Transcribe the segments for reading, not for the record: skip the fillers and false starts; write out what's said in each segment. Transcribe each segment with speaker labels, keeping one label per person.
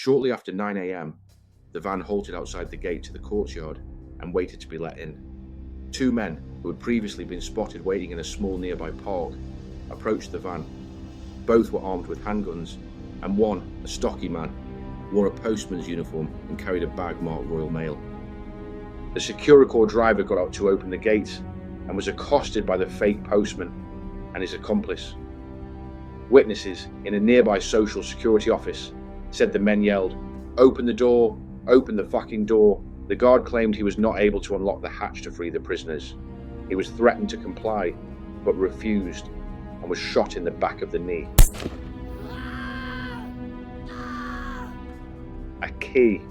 Speaker 1: Shortly after 9 a.m, the van halted outside the gate to the courtyard and waited to be let in. Two men, who had previously been spotted waiting in a small nearby park, approached the van. Both were armed with handguns, and one, a stocky man, wore a postman's uniform and carried a bag marked Royal Mail. The Securicor driver got out to open the gate and was accosted by the fake postman and his accomplice. Witnesses in a nearby social security office said the men yelled, "Open the door, open the fucking door." The guard claimed he was not able to unlock the hatch to free the prisoners. He was threatened to comply, but refused and was shot in the back of the knee. A key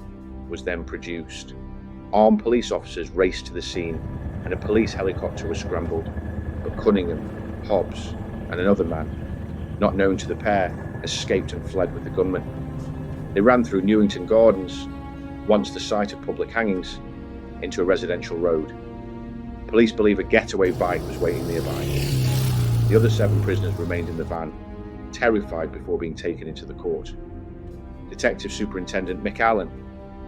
Speaker 1: was then produced. Armed police officers raced to the scene and a police helicopter was scrambled, but Cunningham, Hobbs, and another man, not known to the pair, escaped and fled with the gunman. They ran through Newington Gardens, once the site of public hangings, into a residential road. Police believe a getaway bike was waiting nearby. The other 7 prisoners remained in the van, terrified before being taken into the court. Detective Superintendent Mick Allen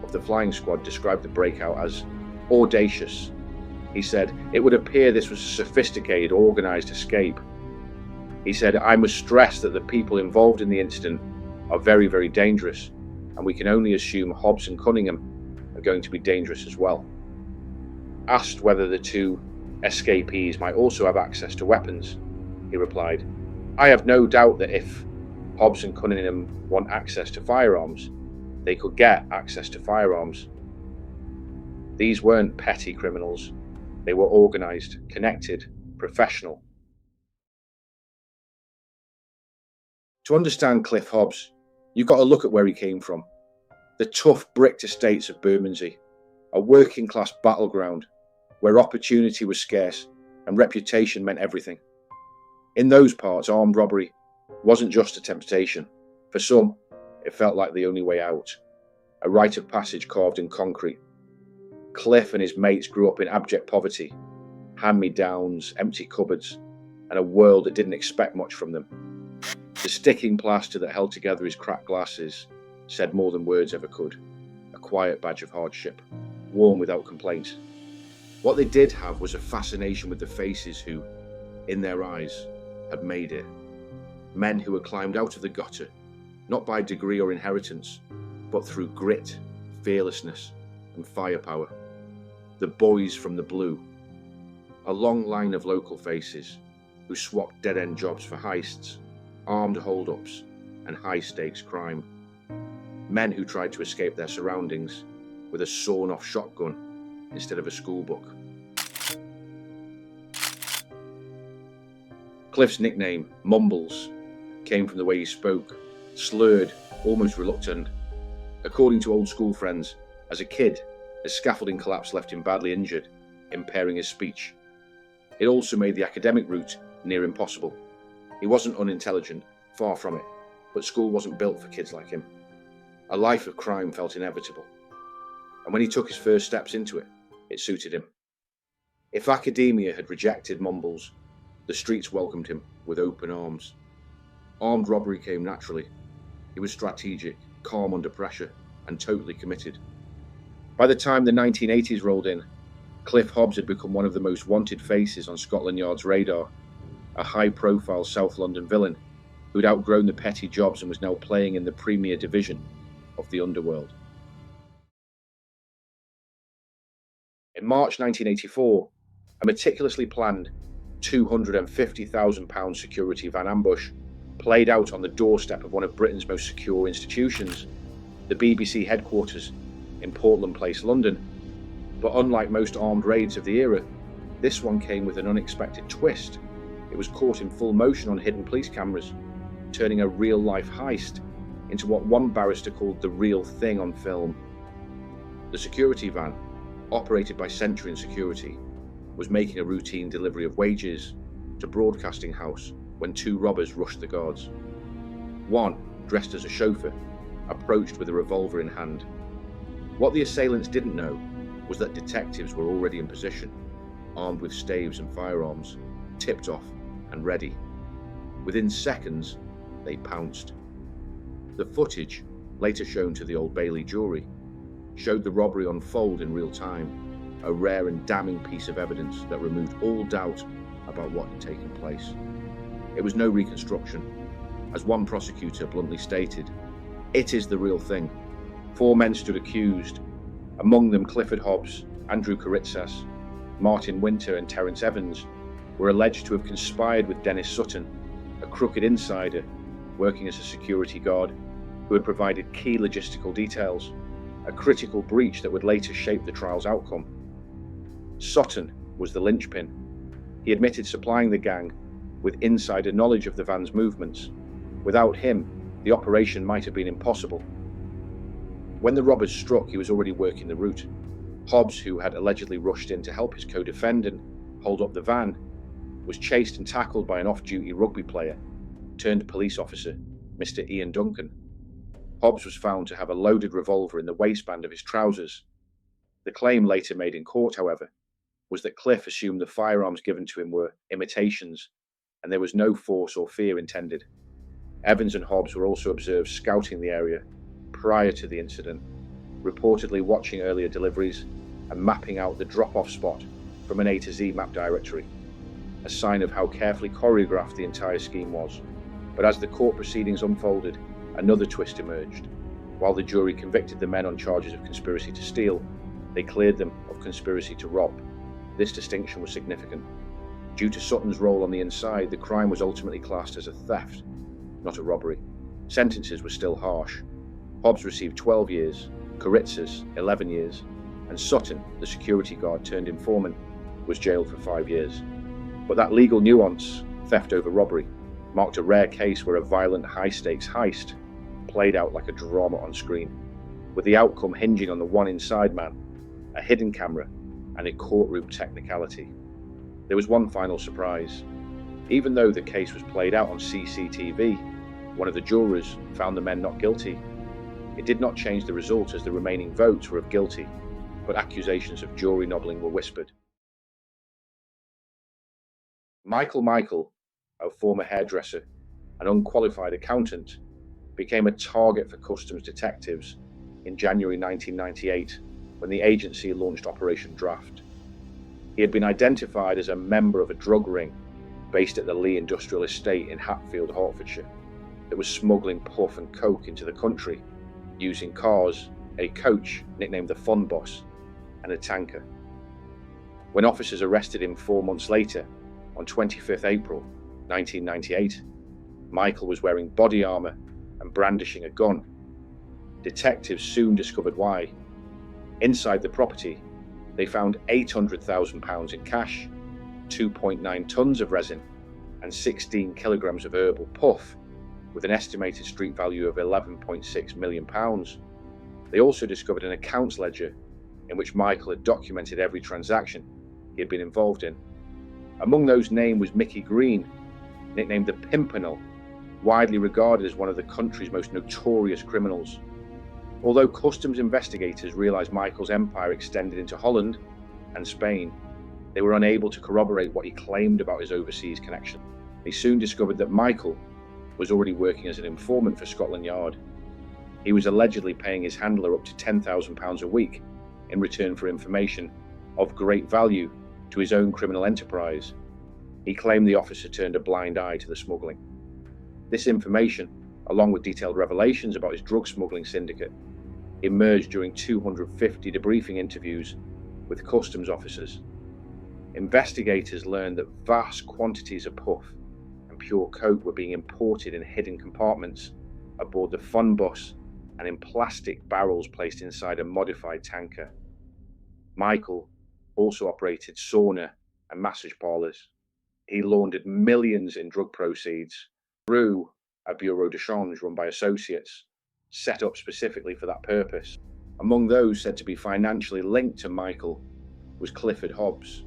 Speaker 1: of the flying squad described the breakout as audacious. He said, "It would appear this was a sophisticated, organised escape." He said, "I must stress that the people involved in the incident are very, very dangerous, and we can only assume Hobbs and Cunningham are going to be dangerous as well." Asked whether the 2 escapees might also have access to weapons, he replied, "I have no doubt that if Hobbs and Cunningham want access to firearms, they could get access to firearms. These weren't petty criminals. They were organised, connected, professional." To understand Cliff Hobbs, you've got to look at where he came from. The tough bricked estates of Bermondsey, a working class battleground where opportunity was scarce and reputation meant everything. In those parts, armed robbery wasn't just a temptation. For some, it felt like the only way out, a rite of passage carved in concrete. Cliff and his mates grew up in abject poverty, hand-me-downs, empty cupboards, and a world that didn't expect much from them. The sticking plaster that held together his cracked glasses said more than words ever could, a quiet badge of hardship, worn without complaint. What they did have was a fascination with the faces who, in their eyes, had made it. Men who had climbed out of the gutter, not by degree or inheritance, but through grit, fearlessness, and firepower. The boys from the blue. A long line of local faces who swapped dead-end jobs for heists, armed hold-ups, and high-stakes crime. Men who tried to escape their surroundings with a sawn-off shotgun instead of a schoolbook. Cliff's nickname, Mumbles, came from the way he spoke, slurred, almost reluctant. According to old school friends, as a kid, a scaffolding collapse left him badly injured, impairing his speech. It also made the academic route near impossible. He wasn't unintelligent, far from it, but school wasn't built for kids like him. A life of crime felt inevitable. And when he took his first steps into it, it suited him. If academia had rejected Mumbles, the streets welcomed him with open arms. Armed robbery came naturally. He was strategic, calm under pressure, and totally committed. By the time the 1980s rolled in, Cliff Hobbs had become one of the most wanted faces on Scotland Yard's radar, a high-profile South London villain who'd outgrown the petty jobs and was now playing in the premier division of the underworld. In March 1984, a meticulously planned £250,000 security van ambush played out on the doorstep of one of Britain's most secure institutions, the BBC headquarters in Portland Place, London. But unlike most armed raids of the era, this one came with an unexpected twist. It was caught in full motion on hidden police cameras, turning a real-life heist into what one barrister called the real thing on film. The security van, operated by Centurion Security, was making a routine delivery of wages to Broadcasting House when 2 robbers rushed the guards. One, dressed as a chauffeur, approached with a revolver in hand. What the assailants didn't know was that detectives were already in position, armed with staves and firearms, tipped off and ready. Within seconds, they pounced. The footage later shown to the Old Bailey jury, showed the robbery unfold in real time, a rare and damning piece of evidence that removed all doubt about what had taken place. It was no reconstruction. As one prosecutor bluntly stated, "It is the real thing." 4 men stood accused, among them Clifford Hobbs, Andrew Karitzas, Martin Winter and Terence Evans, were alleged to have conspired with Dennis Sutton, a crooked insider working as a security guard who had provided key logistical details, a critical breach that would later shape the trial's outcome. Sutton was the linchpin. He admitted supplying the gang with insider knowledge of the van's movements. Without him, the operation might have been impossible. When the robbers struck, he was already working the route. Hobbs, who had allegedly rushed in to help his co-defendant hold up the van, was chased and tackled by an off-duty rugby player turned police officer, Mr. Ian Duncan. Hobbs was found to have a loaded revolver in the waistband of his trousers. The claim later made in court, however, was that Cliff assumed the firearms given to him were imitations, and there was no force or fear intended. Evans and Hobbs were also observed scouting the area prior to the incident, reportedly watching earlier deliveries and mapping out the drop-off spot from an A to Z map directory, a sign of how carefully choreographed the entire scheme was. But as the court proceedings unfolded, another twist emerged. While the jury convicted the men on charges of conspiracy to steal, they cleared them of conspiracy to rob. This distinction was significant. Due to Sutton's role on the inside, the crime was ultimately classed as a theft, not a robbery. Sentences were still harsh. Hobbs received 12 years, Karitzas 11 years, and Sutton, the security guard turned informant, was jailed for 5 years. But that legal nuance, theft over robbery, marked a rare case where a violent high-stakes heist played out like a drama on screen, with the outcome hinging on the one inside man, a hidden camera, and a courtroom technicality. There was one final surprise. Even though the case was played out on CCTV, one of the jurors found the men not guilty. It did not change the result, as the remaining votes were of guilty, but accusations of jury nobbling were whispered. Michael, a former hairdresser and unqualified accountant, became a target for customs detectives in January 1998 when the agency launched Operation Draft. He had been identified as a member of a drug ring based at the Lee Industrial Estate in Hatfield, Hertfordshire, that was smuggling puff and coke into the country using cars, a coach nicknamed the Fun Bus, and a tanker. When officers arrested him 4 months later, on 25th April 1998, Michael was wearing body armour and brandishing a gun. Detectives soon discovered why. Inside the property, they found £800,000 in cash, 2.9 tonnes of resin, and 16 kilograms of herbal puff, with an estimated street value of £11.6 million. They also discovered an accounts ledger in which Michael had documented every transaction he had been involved in. Among those named was Mickey Green, nicknamed the Pimpernel, widely regarded as one of the country's most notorious criminals. Although customs investigators realised Michael's empire extended into Holland and Spain, they were unable to corroborate what he claimed about his overseas connection. They soon discovered that Michael was already working as an informant for Scotland Yard. He was allegedly paying his handler up to £10,000 a week in return for information of great value to his own criminal enterprise. He claimed the officer turned a blind eye to the smuggling. This information, along with detailed revelations about his drug smuggling syndicate, emerged during 250 debriefing interviews with customs officers. Investigators learned that vast quantities of puff and pure coke were being imported in hidden compartments aboard the Fun Bus and in plastic barrels placed inside a modified tanker. Michael also operated sauna and massage parlours. He laundered millions in drug proceeds through a bureau de change run by associates, set up specifically for that purpose. Among those said to be financially linked to Michael was Clifford Hobbs.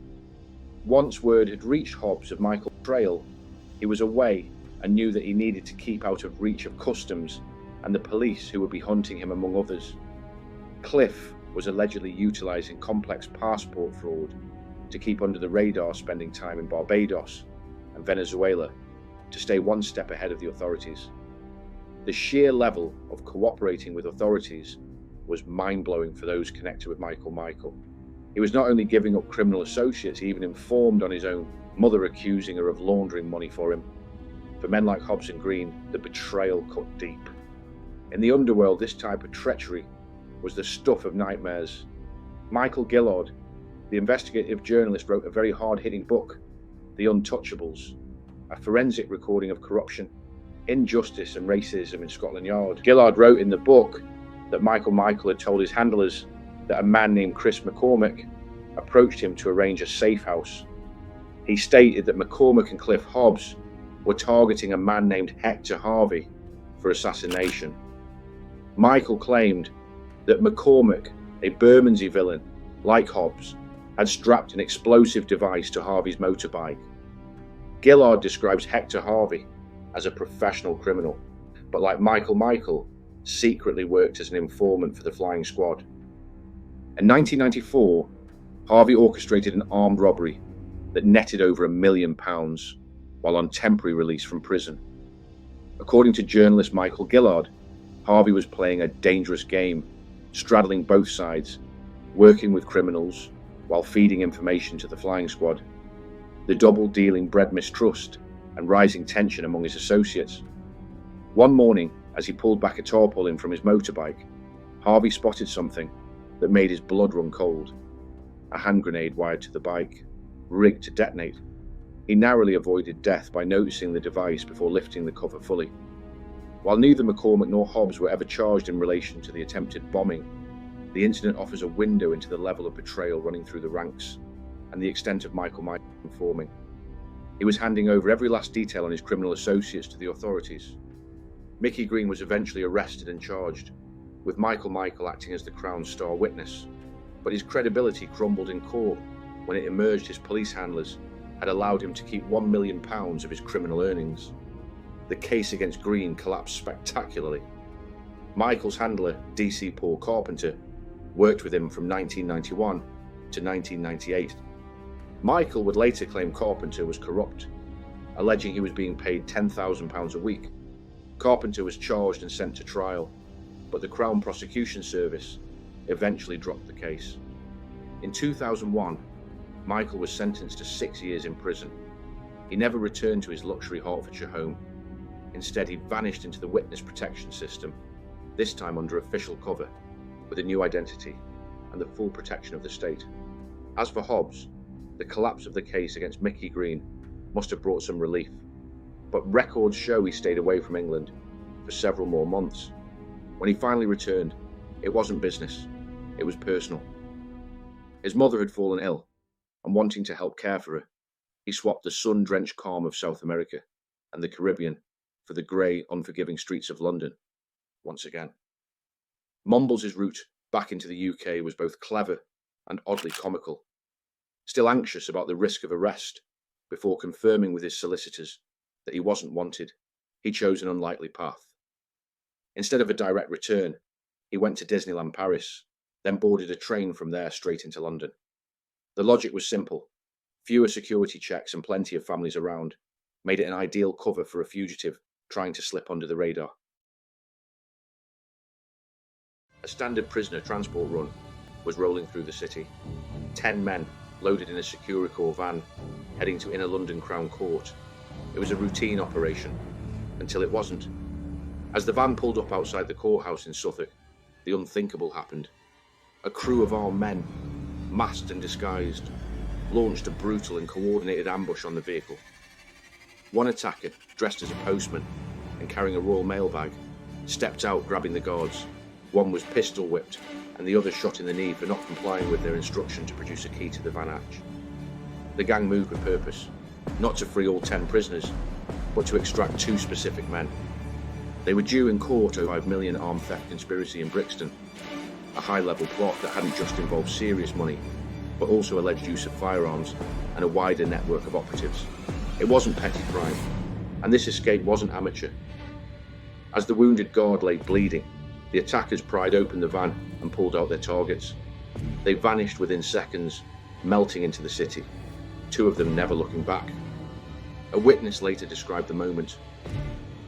Speaker 1: Once word had reached Hobbs of Michael's trail, he was away and knew that he needed to keep out of reach of customs and the police, who would be hunting him among others. Cliff was allegedly utilising complex passport fraud to keep under the radar, spending time in Barbados and Venezuela to stay one step ahead of the authorities. The sheer level of cooperating with authorities was mind-blowing for those connected with Michael. He was not only giving up criminal associates, he even informed on his own mother, accusing her of laundering money for him. For men like Hobbs and Green, the betrayal cut deep. In the underworld, this type of treachery was the stuff of nightmares. Michael Gillard, the investigative journalist, wrote a very hard-hitting book, The Untouchables, a forensic recording of corruption, injustice and racism in Scotland Yard. Gillard wrote in the book that Michael had told his handlers that a man named Chris McCormick approached him to arrange a safe house. He stated that McCormick and Cliff Hobbs were targeting a man named Hector Harvey for assassination. Michael claimed that McCormick, a Bermondsey villain like Hobbs, had strapped an explosive device to Harvey's motorbike. Gillard describes Hector Harvey as a professional criminal, but like Michael, secretly worked as an informant for the flying squad. In 1994, Harvey orchestrated an armed robbery that netted over £1 million while on temporary release from prison. According to journalist Michael Gillard, Harvey was playing a dangerous game, straddling both sides, working with criminals while feeding information to the flying squad. The double dealing bred mistrust and rising tension among his associates. One morning, as he pulled back a tarpaulin from his motorbike, Harvey spotted something that made his blood run cold. A hand grenade wired to the bike, rigged to detonate. He narrowly avoided death by noticing the device before lifting the cover fully. While neither McCormick nor Hobbs were ever charged in relation to the attempted bombing, the incident offers a window into the level of betrayal running through the ranks and the extent of Michael informing. He was handing over every last detail on his criminal associates to the authorities. Mickey Green was eventually arrested and charged, with Michael acting as the Crown's star witness, but his credibility crumbled in court when it emerged his police handlers had allowed him to keep £1 million of his criminal earnings. The case against Green collapsed spectacularly. Michael's handler, DC Paul Carpenter, worked with him from 1991 to 1998. Michael would later claim Carpenter was corrupt, alleging he was being paid £10,000 a week. Carpenter was charged and sent to trial, but the Crown Prosecution Service eventually dropped the case. In 2001, Michael was sentenced to 6 years in prison. He never returned to his luxury Hertfordshire home. Instead, he vanished into the witness protection system, this time under official cover, with a new identity and the full protection of the state. As for Hobbs, the collapse of the case against Mickey Green must have brought some relief, but records show he stayed away from England for several more months. When he finally returned, it wasn't business, it was personal. His mother had fallen ill, and wanting to help care for her, he swapped the sun-drenched calm of South America and the Caribbean for the grey, unforgiving streets of London once again. Mumbles' route back into the UK was both clever and oddly comical. Still anxious about the risk of arrest, before confirming with his solicitors that he wasn't wanted, he chose an unlikely path. Instead of a direct return, he went to Disneyland Paris, then boarded a train from there straight into London. The logic was simple. Fewer security checks and plenty of families around made it an ideal cover for a fugitive trying to slip under the radar. A standard prisoner transport run was rolling through the city. 10 men loaded in a Securicor van heading to Inner London Crown Court. It was a routine operation, until it wasn't. As the van pulled up outside the courthouse in Suffolk, the unthinkable happened. A crew of armed men, masked and disguised, launched a brutal and coordinated ambush on the vehicle. One attacker, dressed as a postman and carrying a Royal Mail bag, stepped out grabbing the guards. One was pistol whipped and the other shot in the knee for not complying with their instruction to produce a key to the van hatch. The gang moved with purpose, not to free all 10 prisoners, but to extract 2 specific men. They were due in court over £5 million armed theft conspiracy in Brixton, a high-level plot that hadn't just involved serious money, but also alleged use of firearms and a wider network of operatives. It wasn't petty crime, and this escape wasn't amateur. As the wounded guard lay bleeding, the attackers pried open the van and pulled out their targets. They vanished within seconds, melting into the city, 2 of them never looking back. A witness later described the moment.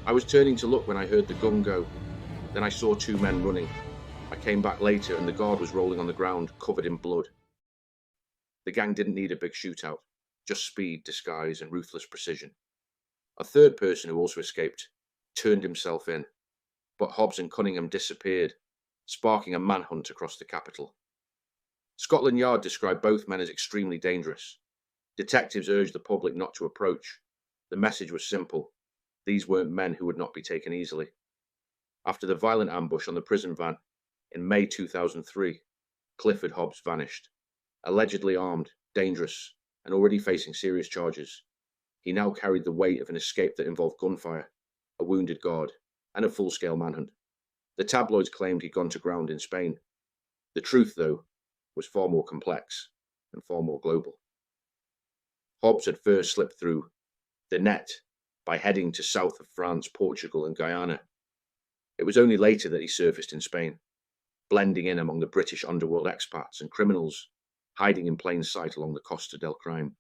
Speaker 1: I was turning to look when I heard the gun go. Then I saw two men running. I came back later and the guard was rolling on the ground, covered in blood. The gang didn't need a big shootout, just speed, disguise, and ruthless precision. A third person who also escaped turned himself in, but Hobbs and Cunningham disappeared, sparking a manhunt across the capital. Scotland Yard described both men as extremely dangerous. Detectives urged the public not to approach. The message was simple: these weren't men who would not be taken easily. After the violent ambush on the prison van in May 2003, Clifford Hobbs vanished. Allegedly armed, dangerous, and already facing serious charges, he now carried the weight of an escape that involved gunfire, a wounded guard, and a full-scale manhunt. The tabloids claimed he'd gone to ground in Spain. The truth, though, was far more complex and far more global. Hobbs had first slipped through the net by heading to south of France, Portugal, and Guyana. It was only later that he surfaced in Spain, blending in among the British underworld expats and criminals hiding in plain sight along the Costa del Crime.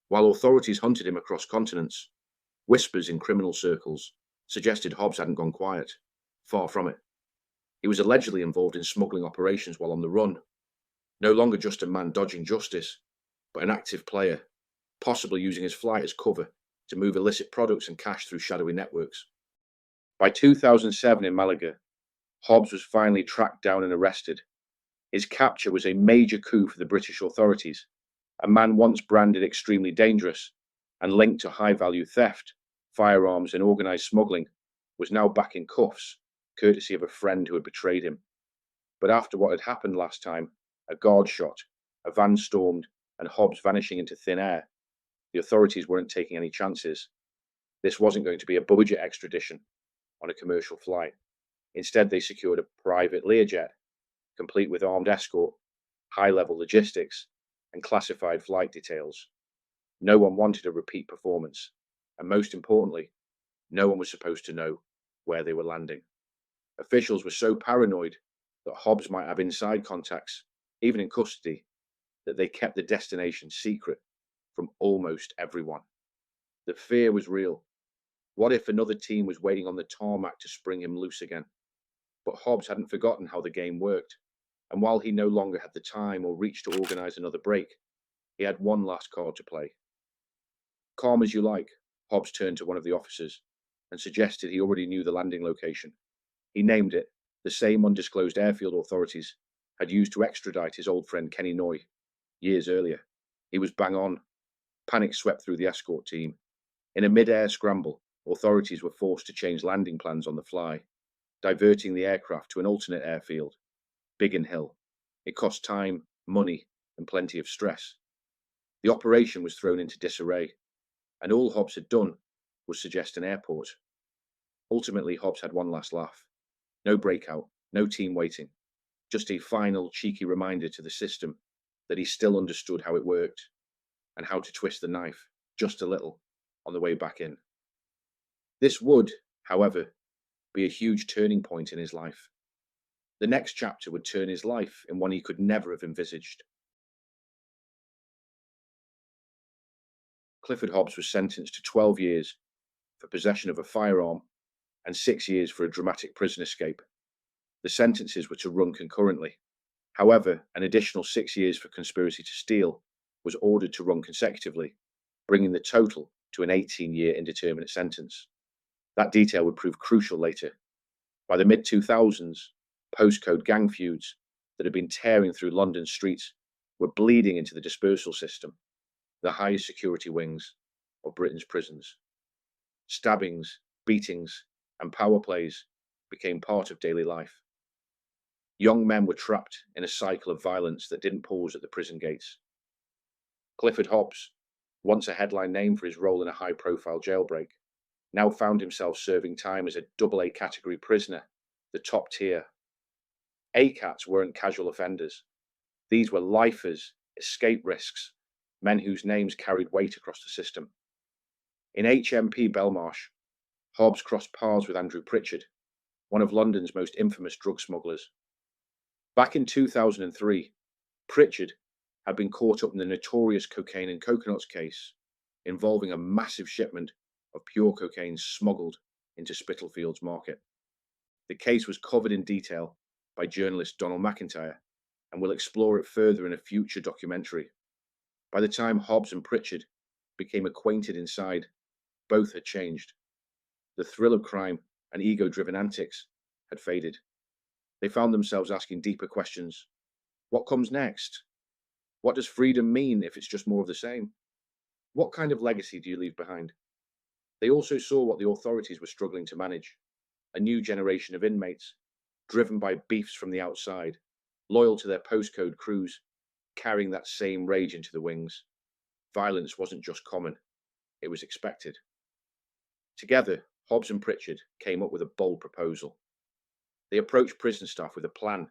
Speaker 1: While authorities hunted him across continents, whispers in criminal circles suggested Hobbs hadn't gone quiet. Far from it. He was allegedly involved in smuggling operations while on the run, no longer just a man dodging justice, but an active player, possibly using his flight as cover to move illicit products and cash through shadowy networks. By 2007 in Malaga, Hobbs was finally tracked down and arrested. His capture was a major coup for the British authorities. A man once branded extremely dangerous and linked to high-value theft, firearms, and organised smuggling was now back in cuffs, courtesy of a friend who had betrayed him. But after what had happened last time, a guard shot, a van stormed, and Hobbs vanishing into thin air, the authorities weren't taking any chances. This wasn't going to be a budget extradition on a commercial flight. Instead, they secured a private Learjet, complete with armed escort, high-level logistics, and classified flight details. No one wanted a repeat performance, and most importantly, no one was supposed to know where they were landing. Officials were so paranoid that Hobbs might have inside contacts, even in custody, that they kept the destination secret from almost everyone. The fear was real. What if another team was waiting on the tarmac to spring him loose again? But Hobbs hadn't forgotten how the game worked, and while he no longer had the time or reach to organise another break, he had one last card to play. Calm as you like, Hobbs turned to one of the officers and suggested he already knew the landing location. He named it, the same undisclosed airfield authorities had used to extradite his old friend Kenny Noy years earlier. He was bang on. Panic swept through the escort team. In a mid-air scramble, authorities were forced to change landing plans on the fly, diverting the aircraft to an alternate airfield, Biggin Hill. It cost time, money, and plenty of stress. The operation was thrown into disarray, and all Hobbs had done was suggest an airport. Ultimately, Hobbs had one last laugh. No breakout, no team waiting, just a final cheeky reminder to the system that he still understood how it worked and how to twist the knife just a little on the way back in. This would, however, be a huge turning point in his life. The next chapter would turn his life in one he could never have envisaged. Clifford Hobbs was sentenced to 12 years for possession of a firearm and 6 years for a dramatic prison escape. The sentences were to run concurrently. However, an additional 6 years for conspiracy to steal was ordered to run consecutively, bringing the total to an 18-year indeterminate sentence. That detail would prove crucial later. By the mid-2000s, postcode gang feuds that had been tearing through London's streets were bleeding into the dispersal system, the highest security wings of Britain's prisons. Stabbings, beatings, and power plays became part of daily life. Young men were trapped in a cycle of violence that didn't pause at the prison gates. Clifford Hobbs, once a headline name for his role in a high-profile jailbreak, now found himself serving time as a AA category prisoner, the top tier. A-cats weren't casual offenders. These were lifers, escape risks, men whose names carried weight across the system. In HMP Belmarsh, Hobbs crossed paths with Andrew Pritchard, one of London's most infamous drug smugglers. Back in 2003, Pritchard had been caught up in the notorious cocaine and coconuts case, involving a massive shipment of pure cocaine smuggled into Spitalfields Market. The case was covered in detail by journalist Donald McIntyre, and we'll explore it further in a future documentary. By the time Hobbs and Pritchard became acquainted inside, both had changed. The thrill of crime and ego-driven antics had faded. They found themselves asking deeper questions. What comes next? What does freedom mean if it's just more of the same? What kind of legacy do you leave behind? They also saw what the authorities were struggling to manage: a new generation of inmates, driven by beefs from the outside, loyal to their postcode crews, carrying that same rage into the wings. Violence wasn't just common, it was expected. Together, Hobbs and Pritchard came up with a bold proposal. They approached prison staff with a plan.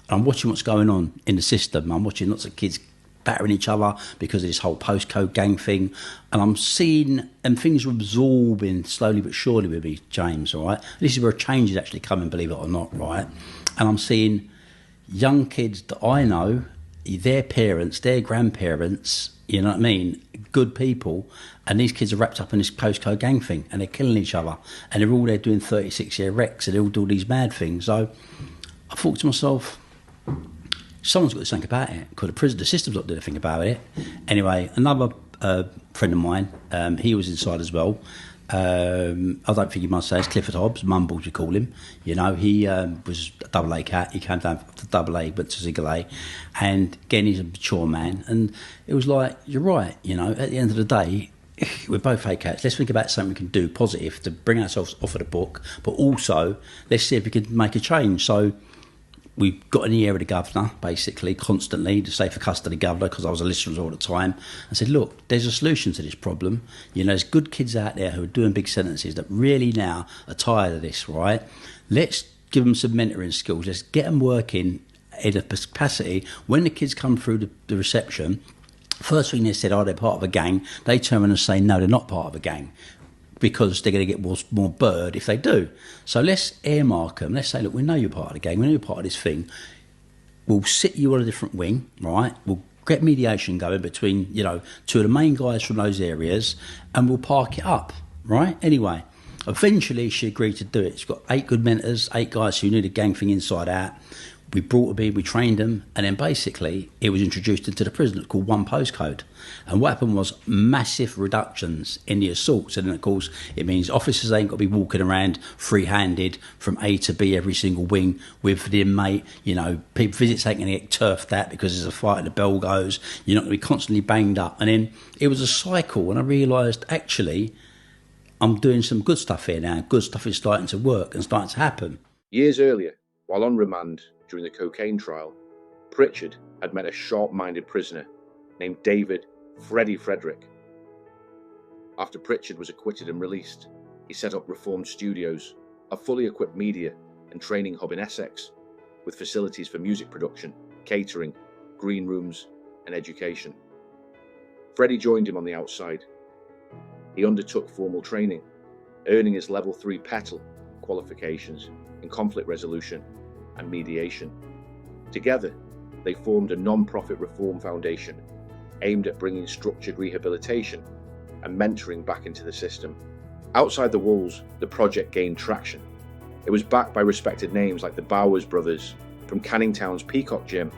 Speaker 2: I'm watching what's going on in the system. I'm watching lots of kids battering each other because of this whole postcode gang thing. And I'm seeing, and things are absorbing slowly but surely with me, James, all right? This is where a change is actually coming, believe it or not, right? And I'm seeing young kids that I know, their parents, their grandparents, you know what I mean, good people, and these kids are wrapped up in this postcode gang thing, and they're killing each other, and they're all there doing 36-year recs, and they all do all these mad things. So I thought to myself, someone's got to think about it, because the system's not doing anything about it. Anyway, another friend of mine, he was inside as well. I don't think you must say it's Clifford Hobbs, Mumbles you call him. You know, he was a double A cat. He came down to double A, but to single A. And again, he's a mature man. And it was like, you're right, you know, at the end of the day, we're both A cats. Let's think about something we can do positive to bring ourselves off of the book, but also let's see if we can make a change. So we got in the ear of the governor, basically, constantly, the safer custody governor, because I was a listener all the time, and said, look, there's a solution to this problem. You know, there's good kids out there who are doing big sentences that really now are tired of this, right? Let's give them some mentoring skills. Let's get them working in a capacity. When the kids come through the reception, first thing they said, oh, they're part of a gang. They turn around and say, no, they're not part of a gang, because they're going to get more bird if they do. So let's earmark them. Let's say, look, we know you're part of the gang. We know you're part of this thing. We'll sit you on a different wing, right? We'll get mediation going between, you know, two of the main guys from those areas, and we'll park it up, right? Anyway, eventually she agreed to do it. She's got 8 good mentors, 8 guys who knew the gang thing inside out. We brought them in, we trained them, and then basically it was introduced into the prison. It's called one postcode. And what happened was massive reductions in the assaults. And then, of course, it means officers ain't got to be walking around free-handed from A to B every single wing with the inmate. You know, people visits ain't going to get turfed at because there's a fight and the bell goes. You're not going to be constantly banged up. And then it was a cycle, and I realised, actually, I'm doing some good stuff here now. Good stuff is starting to work and starting to happen.
Speaker 1: Years earlier, while on remand during the cocaine trial, Pritchard had met a sharp-minded prisoner named David Freddie Frederick. After Pritchard was acquitted and released, he set up Reformed Studios, a fully equipped media and training hub in Essex, with facilities for music production, catering, green rooms and education. Freddie joined him on the outside. He undertook formal training, earning his level 3 PETL qualifications in conflict resolution and mediation. Together, they formed a non-profit reform foundation aimed at bringing structured rehabilitation and mentoring back into the system. Outside the walls, the project gained traction. It was backed by respected names like the Bowers brothers from Canning Town's Peacock Gym,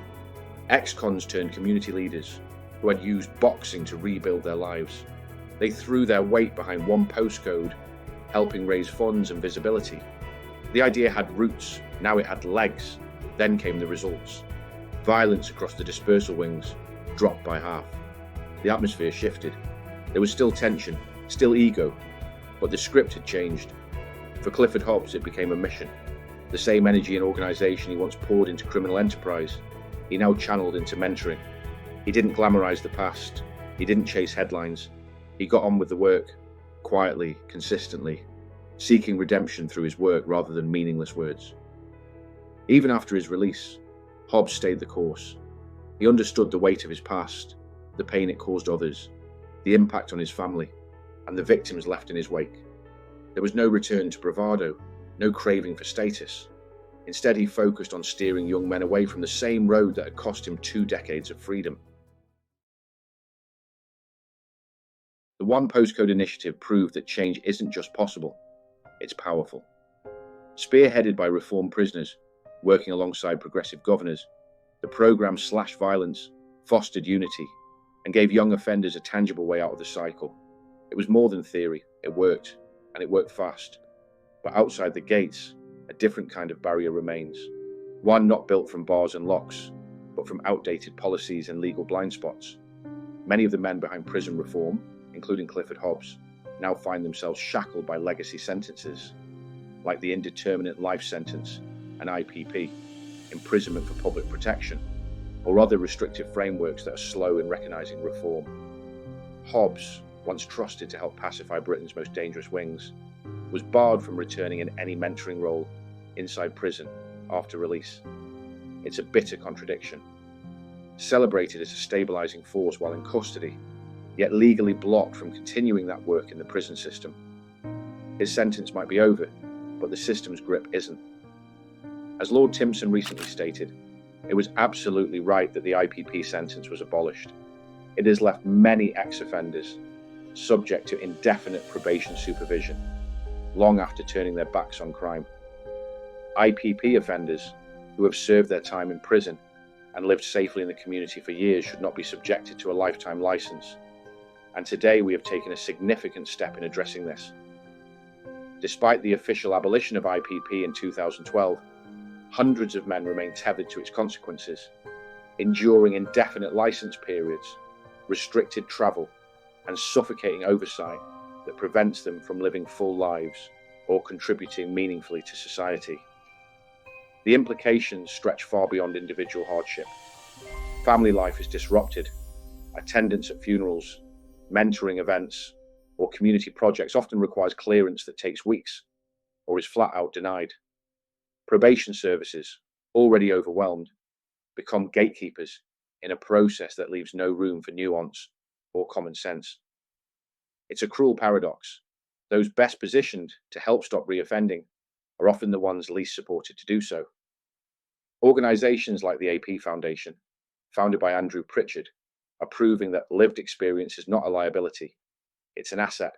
Speaker 1: ex-cons turned community leaders who had used boxing to rebuild their lives. They threw their weight behind one postcode, helping raise funds and visibility. The idea had roots, now it had legs. Then came the results. Violence across the dispersal wings dropped by half. The atmosphere shifted. There was still tension, still ego, but the script had changed. For Clifford Hobbs, it became a mission. The same energy and organisation he once poured into criminal enterprise, he now channeled into mentoring. He didn't glamorise the past. He didn't chase headlines. He got on with the work, quietly, consistently, seeking redemption through his work rather than meaningless words. Even after his release, Hobbs stayed the course. He understood the weight of his past, the pain it caused others, the impact on his family, and the victims left in his wake. There was no return to bravado, no craving for status. Instead, he focused on steering young men away from the same road that had cost him 2 decades of freedom. The One Postcode initiative proved that change isn't just possible, It's powerful. Spearheaded by reformed prisoners, working alongside progressive governors, the program slashed violence, fostered unity, and gave young offenders a tangible way out of the cycle. It was more than theory, it worked, and it worked fast. But outside the gates, a different kind of barrier remains. One not built from bars and locks, but from outdated policies and legal blind spots. Many of the men behind prison reform, including Clifford Hobbs, now find themselves shackled by legacy sentences, like the indeterminate life sentence, an IPP, imprisonment for public protection, or other restrictive frameworks that are slow in recognising reform. Hobbs, once trusted to help pacify Britain's most dangerous wings, was barred from returning in any mentoring role inside prison after release. It's a bitter contradiction. Celebrated as a stabilising force while in custody, yet legally blocked from continuing that work in the prison system. His sentence might be over, but the system's grip isn't. As Lord Timpson recently stated, it was absolutely right that the IPP sentence was abolished. It has left many ex-offenders subject to indefinite probation supervision, long after turning their backs on crime. IPP offenders who have served their time in prison and lived safely in the community for years should not be subjected to a lifetime licence. And today we have taken a significant step in addressing this. Despite the official abolition of IPP in 2012, hundreds of men remain tethered to its consequences, enduring indefinite licence periods, restricted travel, and suffocating oversight that prevents them from living full lives or contributing meaningfully to society. The implications stretch far beyond individual hardship. Family life is disrupted. Attendance at funerals, mentoring events, or community projects often requires clearance that takes weeks or is flat out denied. Probation services, already overwhelmed, become gatekeepers in a process that leaves no room for nuance or common sense. It's a cruel paradox. Those best positioned to help stop reoffending are often the ones least supported to do so. Organisations like the AP Foundation, founded by Andrew Pritchard, are proving that lived experience is not a liability, it's an asset.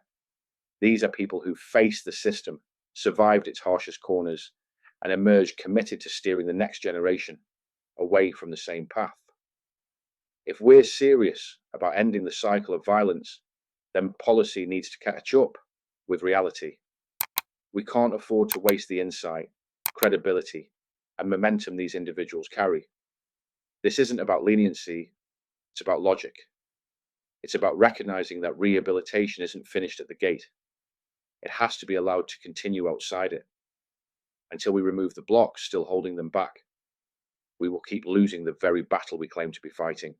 Speaker 1: These are people who faced the system, survived its harshest corners, and emerged committed to steering the next generation away from the same path. If we're serious about ending the cycle of violence, then policy needs to catch up with reality. We can't afford to waste the insight, credibility, and momentum these individuals carry. This isn't about leniency, it's about logic. It's about recognizing that rehabilitation isn't finished at the gate. It has to be allowed to continue outside it. Until we remove the blocks still holding them back, we will keep losing the very battle we claim to be fighting.